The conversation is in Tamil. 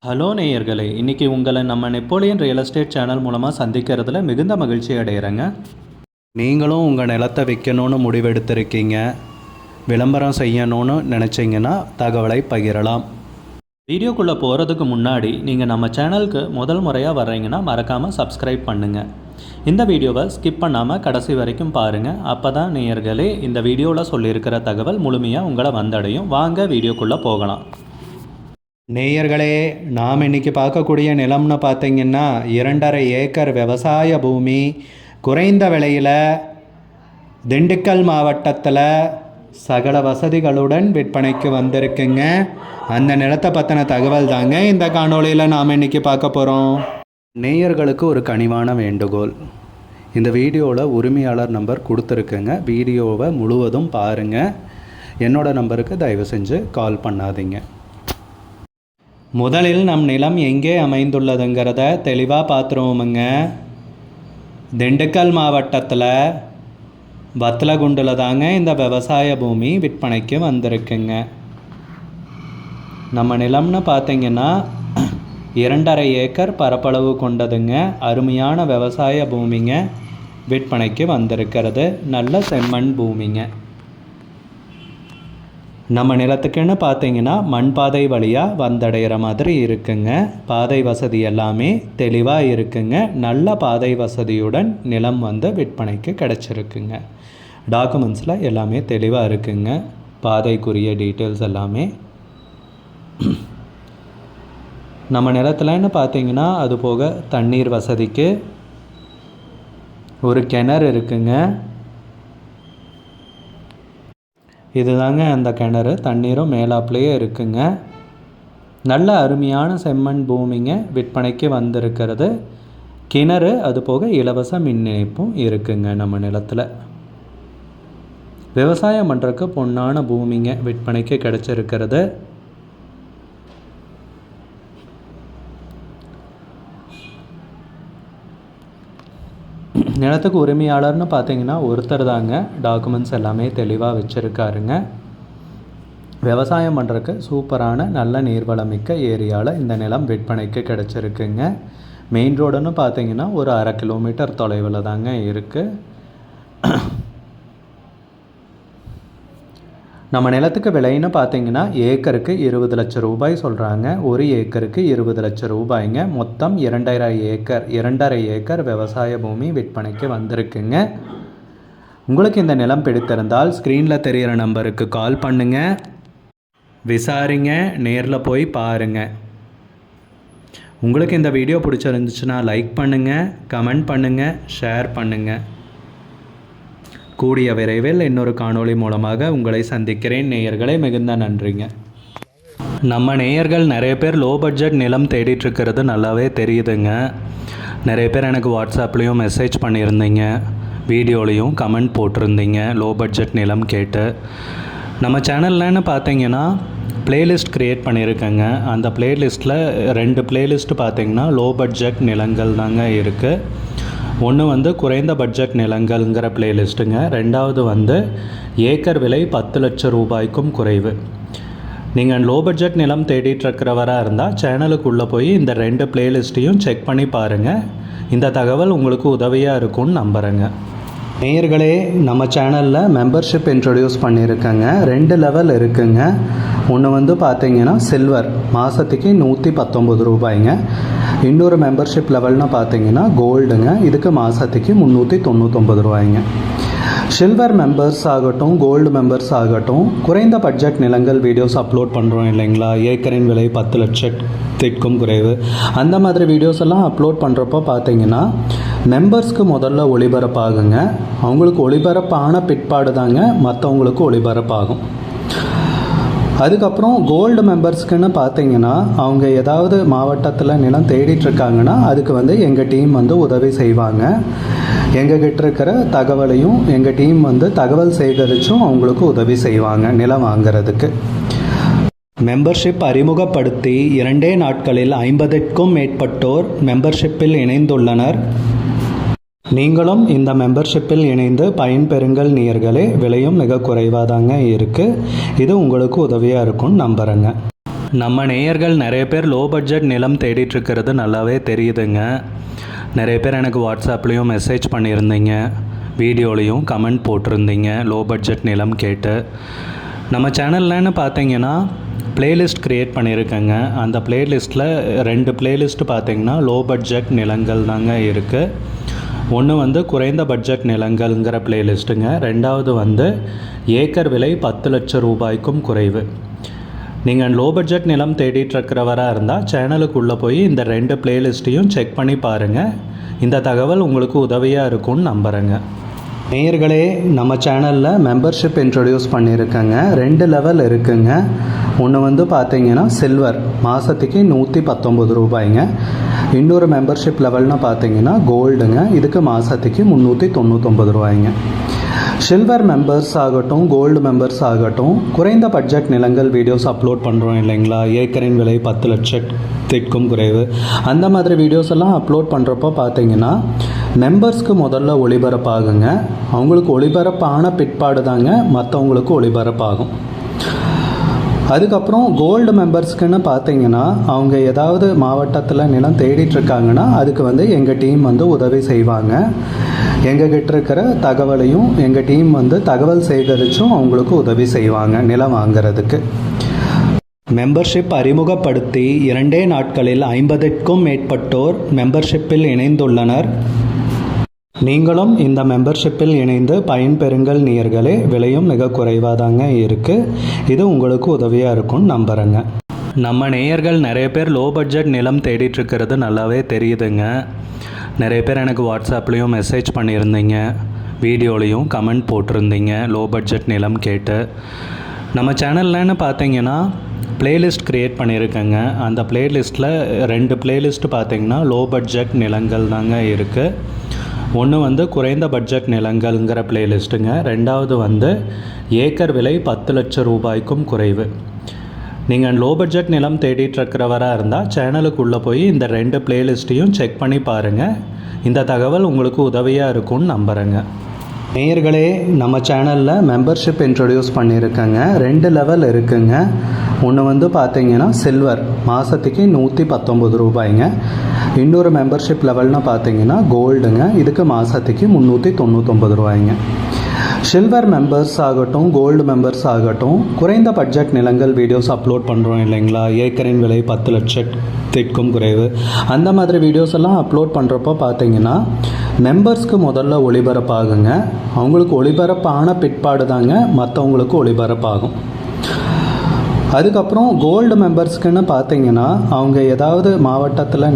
ஹலோ நேயர்களே, இன்றைக்கி உங்களை நம்ம நெப்போலியன் ரியல் எஸ்டேட் சேனல் மூலமாக சந்திக்கிறதுல மிகுந்த மகிழ்ச்சி அடைகிறேங்க. நீங்களும் உங்கள் நிலத்தை விற்கணும்னு முடிவெடுத்திருக்கீங்க, விளம்பரம் செய்யணும்னு நினச்சிங்கன்னா தகவலை பகிரலாம். வீடியோக்குள்ளே போகிறதுக்கு முன்னாடி நீங்கள் நம்ம சேனலுக்கு முதல் முறையாக வர்றீங்கன்னா மறக்காமல் சப்ஸ்கிரைப் பண்ணுங்கள். இந்த வீடியோவை ஸ்கிப் பண்ணாமல் கடைசி வரைக்கும் பாருங்கள். அப்போ தான் நேயர்களே இந்த வீடியோவில் சொல்லியிருக்கிற தகவல் முழுமையாக உங்களை வந்தடையும். வாங்க வீடியோக்குள்ளே போகலாம். நேயர்களே, நாம் இன்றைக்கி பார்க்கக்கூடிய நிலம்னு பார்த்திங்கன்னா 2.5 ஏக்கர் விவசாய பூமி, குறைந்த விலையில் திண்டுக்கல் மாவட்டத்தில் சகல வசதிகளுடன் விற்பனைக்கு வந்திருக்குங்க. அந்த நிலத்தை பற்றின தகவல் தாங்க இந்த காணொளியில் நாம் இன்றைக்கி பார்க்க போகிறோம். நேயர்களுக்கு ஒரு கனிவான வேண்டுகோள், இந்த வீடியோவில் உரிமையாளர் நம்பர் கொடுத்துருக்குங்க. வீடியோவை முழுவதும் பாருங்கள். என்னோடய நம்பருக்கு தயவு செஞ்சு கால் பண்ணாதீங்க. முதலில் நம் நிலம் எங்கே அமைந்துள்ளதுங்கிறத தெளிவாக பார்த்துருவோமுங்க. திண்டுக்கல் மாவட்டத்தில் வத்தலகுண்டில் தாங்க இந்த விவசாய பூமி விற்பனைக்கு வந்திருக்குங்க. நம்ம நிலம்னு பார்த்திங்கன்னா 2.5 ஏக்கர் பரப்பளவு கொண்டதுங்க. அருமையான விவசாய பூமிங்க விற்பனைக்கு வந்திருக்கிறது. நல்ல செம்மண் பூமிங்க. நம்ம நிலத்துக்குன்னு பார்த்தீங்கன்னா மண் பாதை வழியாக வந்தடைகிற மாதிரி இருக்குங்க. பாதை வசதி எல்லாமே தெளிவாக இருக்குங்க. நல்ல பாதை வசதியுடன் நிலம் வந்து விற்பனைக்கு கிடச்சிருக்குங்க. டாக்குமெண்ட்ஸில் எல்லாமே தெளிவாக இருக்குங்க. பாதைக்குரிய டீட்டெயில்ஸ் எல்லாமே நம்ம நிலத்துலன்னு பார்த்தீங்கன்னா அது போக தண்ணீர் வசதிக்கு ஒரு கிணறு இருக்குங்க. இதுதாங்க அந்த கிணறு. தண்ணீரும் மேலாப்லேயே இருக்குங்க. நல்ல அருமையான செம்மண் பூமிங்க விற்பனைக்கு வந்திருக்கிறது. கிணறு அது போக இலவச மின் இணைப்பும் இருக்குங்க. நம்ம நிலத்தில் விவசாயம் பண்ணுறதுக்கு பொன்னான பூமிங்க விற்பனைக்கு கிடச்சிருக்கிறது. நிலத்துக்கு உரிமையாளர்னு பார்த்தீங்கன்னா ஒருத்தர் தாங்க. டாக்குமெண்ட்ஸ் எல்லாமே தெளிவாக வச்சுருக்காருங்க. விவசாயம் பண்ணுறதுக்கு சூப்பரான நல்ல நீர்வளமிக்க ஏரியாவில் இந்த நிலம் விற்பனைக்கு கிடச்சிருக்குங்க. மெயின் ரோடுன்னு பார்த்தீங்கன்னா ஒரு 1/2 கிலோமீட்டர் தொலைவில் தாங்க இருக்குது. நம்ம நிலத்துக்கு விலைன்னு பார்த்தீங்கன்னா ஏக்கருக்கு 20 லட்சம் ரூபாய் சொல்கிறாங்க. ஒரு ஏக்கருக்கு 20 லட்சம் ரூபாய்ங்க. மொத்தம் 2.5 ஏக்கர் விவசாய பூமி விற்பனைக்கு வந்திருக்குங்க. உங்களுக்கு இந்த நிலம் பிடித்திருந்தால் ஸ்க்ரீனில் தெரிகிற நம்பருக்கு கால் பண்ணுங்கள், விசாரிங்க, நேரில் போய் பாருங்கள். உங்களுக்கு இந்த வீடியோ பிடிச்சிருந்துச்சுன்னா லைக் பண்ணுங்கள், கமெண்ட் பண்ணுங்கள், ஷேர் பண்ணுங்கள். கூடிய விரைவில் இன்னொரு காணொளி மூலமாக உங்களை சந்திக்கிறேன். நேயர்களே, மிகுந்த நன்றிங்க. நம்ம நேயர்கள் நிறைய பேர் லோ பட்ஜெட் நிலம் தேடிட்டுருக்கிறது நல்லாவே தெரியுதுங்க. நிறைய பேர் எனக்கு வாட்ஸ்அப்லேயும் மெசேஜ் பண்ணியிருந்தீங்க, வீடியோலையும் கமெண்ட் போட்டிருந்தீங்க லோ பட்ஜெட் நிலம் கேட்டு. நம்ம சேனல்லன்னு பார்த்தீங்கன்னா ப்ளேலிஸ்ட் க்ரியேட் பண்ணியிருக்கேங்க. அந்த ப்ளேலிஸ்ட்டில் 2 ப்ளேலிஸ்ட்டு பார்த்தீங்கன்னா லோ பட்ஜெட் நிலங்கள் தாங்க இருக்குது. ஒன்று வந்து குறைந்த பட்ஜெட் நிலங்கள்ங்கிற பிளேலிஸ்ட்டுங்க. ரெண்டாவது வந்து ஏக்கர் விலை 10 லட்சம் ரூபாய்க்கும் குறைவு. நீங்கள் லோ பட்ஜெட் நிலம் தேடிட்டுருக்கிறவராக இருந்தால் சேனலுக்குள்ளே போய் இந்த 2 பிளேலிஸ்ட்டையும் செக் பண்ணி பாருங்கள். இந்த தகவல் உங்களுக்கு உதவியாக இருக்கும்னு நம்புகிறேங்க. நேயர்களே, நம்ம சேனலில் மெம்பர்ஷிப் இன்ட்ரடியூஸ் பண்ணியிருக்கேங்க. 2 லெவல் இருக்குங்க. ஒன்று வந்து பார்த்தீங்கன்னா சில்வர், மாதத்துக்கு 119 ரூபாய்ங்க. இன்னொரு மெம்பர்ஷிப் லெவல்னு பார்த்தீங்கன்னா கோல்டுங்க. இதுக்கு மாதத்துக்கு 399 ரூபாய்ங்க. சில்வர் மெம்பர்ஸ் ஆகட்டும், கோல்டு மெம்பர்ஸ் ஆகட்டும், குறைந்த பட்ஜெட் நிலங்கள் வீடியோஸ் அப்லோட் பண்ணுறோம் இல்லைங்களா, ஏக்கரின் விலை 10 லட்சத்திற்கும் குறைவு, அந்த மாதிரி வீடியோஸ் எல்லாம் அப்லோட் பண்ணுறப்போ பார்த்தீங்கன்னா மெம்பர்ஸ்க்கு முதல்ல ஒளிபரப்பாகுங்க. அவங்களுக்கு ஒளிபரப்பான பிற்பாடு தாங்க மற்றவங்களுக்கு ஒளிபரப்பாகும். அதுக்கப்புறம் கோல்டு மெம்பர்ஸ்க்குன்னு பார்த்தீங்கன்னா அவங்க ஏதாவது மாவட்டத்தில் நிலம் தேடிட்டுருக்காங்கன்னா அதுக்கு வந்து எங்கள் டீம் வந்து உதவி செய்வாங்க. எங்ககிட்ட இருக்கிற தகவலையும் எங்கள் டீம் வந்து தகவல் சேகரித்தும் அவங்களுக்கு உதவி செய்வாங்க நிலம் வாங்கிறதுக்கு. மெம்பர்ஷிப் அறிமுகப்படுத்தி 2 நாட்களில் 50க்கும் மேற்பட்டோர் மெம்பர்ஷிப்பில் இணைந்துள்ளனர். நீங்களும் இந்த மெம்பர்ஷிப்பில் இணைந்து பயன்பெறுங்கள் நேயர்களே. விலையும் மிக குறைவாக தாங்க இருக்குது. இது உங்களுக்கு உதவியாக இருக்கும்னு நம்புகிறேங்க. நம்ம நேயர்கள் நிறைய பேர் லோ பட்ஜெட் நிலம் தேடிட்டுருக்கிறது நல்லாவே தெரியுதுங்க. நிறைய பேர் எனக்கு வாட்ஸ்அப்லேயும் மெசேஜ் பண்ணியிருந்தீங்க, வீடியோலையும் கமெண்ட் போட்டிருந்தீங்க லோ பட்ஜெட் நிலம் கேட்டு. நம்ம சேனல்லன்னு பார்த்தீங்கன்னா பிளேலிஸ்ட் க்ரியேட் பண்ணியிருக்கேங்க. அந்த பிளேலிஸ்ட்டில் 2 பிளேலிஸ்ட்டு பார்த்தீங்கன்னா லோ பட்ஜெட் நிலங்கள் தாங்க இருக்குது. ஒன்று வந்து குறைந்த பட்ஜெட் நிலங்கள்ங்கிற பிளேலிஸ்ட்டுங்க. ரெண்டாவது வந்து ஏக்கர் விலை 10 லட்சம் ரூபாய்க்கும் குறைவு. நீங்கள் லோ பட்ஜெட் நிலம் தேடிட்டுருக்கிறவராக இருந்தால் சேனலுக்குள்ளே போய் இந்த 2 பிளேலிஸ்ட்டையும் செக் பண்ணி பாருங்கள். இந்த தகவல் உங்களுக்கு உதவியாக இருக்கும்னு நம்புகிறேங்க. நேயர்களே, நம்ம சேனலில் மெம்பர்ஷிப் இன்ட்ரடியூஸ் பண்ணியிருக்கேங்க. 2 லெவல் இருக்குங்க. ஒன்று வந்து பார்த்தீங்கன்னா சில்வர், மாதத்துக்கு 119 ரூபாய்ங்க. இன்னொரு மெம்பர்ஷிப் லெவல்னு பார்த்தீங்கன்னா கோல்டுங்க, இதுக்கு மாதத்துக்கு 399 ரூபாய்ங்க. சில்வர் மெம்பர்ஸ் ஆகட்டும், கோல்டு மெம்பர்ஸ் ஆகட்டும், குறைந்த பட்ஜெட் நிலங்கள் வீடியோஸ் அப்லோட் பண்ணுறோம் இல்லைங்களா, ஏக்கரின் விலை 10 லட்சத்திற்கும் குறைவு, அந்த மாதிரி வீடியோஸ் எல்லாம் அப்லோட் பண்ணுறப்போ பார்த்தீங்கன்னா மெம்பர்ஸ்க்கு முதல்ல ஒளிபரப்பாகுங்க. அவங்களுக்கு ஒளிபரப்பான பிற்பாடு தாங்க மற்றவங்களுக்கு ஒளிபரப்பாகும். அதுக்கப்புறம் கோல்டு மெம்பர்ஸ்க்குன்னு பார்த்தீங்கன்னா அவங்க ஏதாவது மாவட்டத்தில் நிலம் தேடிட்டுருக்காங்கன்னா அதுக்கு வந்து எங்கள் டீம் வந்து உதவி செய்வாங்க. எங்ககிட்ட இருக்கிற தகவலையும் எங்கள் டீம் வந்து தகவல் சேகரித்தும் அவங்களுக்கு உதவி செய்வாங்க நிலம் வாங்கிறதுக்கு. மெம்பர்ஷிப் அறிமுகப்படுத்தி 2 நாட்களில் 50க்கும் மேற்பட்டோர் மெம்பர்ஷிப்பில் இணைந்துள்ளனர். நீங்களும் இந்த மெம்பர்ஷிப்பில் இணைந்து பயன்பெறுங்கள் நேயர்களே. விலையும் மிக குறைவாக தாங்க இருக்குது. இது உங்களுக்கு உதவியாக இருக்கும்னு நம்புகிறேங்க. நம்ம நேயர்கள் நிறைய பேர் லோ பட்ஜெட் நிலம் தேடிட்டுருக்கிறது நல்லாவே தெரியுதுங்க. நிறைய பேர் எனக்கு வாட்ஸ்அப்லேயும் மெசேஜ் பண்ணியிருந்தீங்க, வீடியோலையும் கமெண்ட் போட்டிருந்தீங்க லோ பட்ஜெட் நிலம் கேட்டு. நம்ம சேனல்லன்னு பார்த்தீங்கன்னா பிளேலிஸ்ட் க்ரியேட் பண்ணியிருக்கேங்க. அந்த பிளேலிஸ்ட்டில் 2 பிளேலிஸ்ட்டு பார்த்தீங்கன்னா லோ பட்ஜெட் நிலங்கள் தாங்க இருக்குது. ஒன்று வந்து குறைந்த பட்ஜெட் நிலங்கள்ங்கிற பிளேலிஸ்ட்டுங்க. ரெண்டாவது வந்து ஏக்கர் விலை 10 லட்சம் ரூபாய்க்கும் குறைவு. நீங்கள் லோ பட்ஜெட் நிலம் தேடிட்டுருக்கிறவராக இருந்தால் சேனலுக்குள்ளே போய் இந்த 2 பிளேலிஸ்ட்டையும் செக் பண்ணி பாருங்கள். இந்த தகவல் உங்களுக்கு உதவியாக இருக்கும்னு நம்புகிறேங்க. நேயர்களே, நம்ம சேனலில் மெம்பர்ஷிப் இன்ட்ரடியூஸ் பண்ணியிருக்கேங்க. 2 லெவல் இருக்குங்க. ஒன்று வந்து பார்த்தீங்கன்னா சில்வர், மாதத்துக்கு 119 ரூபாய்ங்க. இன்னொரு மெம்பர்ஷிப் லெவல்னு பார்த்தீங்கன்னா கோல்டுங்க, இதுக்கு மாதத்துக்கு 399 ரூபாய்ங்க. சில்வர் மெம்பர்ஸ் ஆகட்டும், கோல்டு மெம்பர்ஸ் ஆகட்டும், குறைந்த பட்ஜெட் நிலங்கள் வீடியோஸ் அப்லோட் பண்ணுறோம் இல்லைங்களா, ஏக்கரின் விலை 10 லட்சத்திற்கும் குறைவு, அந்த மாதிரி வீடியோஸ் எல்லாம் அப்லோட் பண்ணுறப்போ பார்த்தீங்கன்னா மெம்பர்ஸ்க்கு முதல்ல ஒளிபரப்பாகுங்க. அவங்களுக்கு ஒளிபரப்பான பிற்பாடு தாங்க மற்றவங்களுக்கு ஒளிபரப்பாகும். அதுக்கப்புறம் கோல்டு மெம்பர்ஸ்க்குன்னு பார்த்தீங்கன்னா அவங்க ஏதாவது மாவட்டத்தில்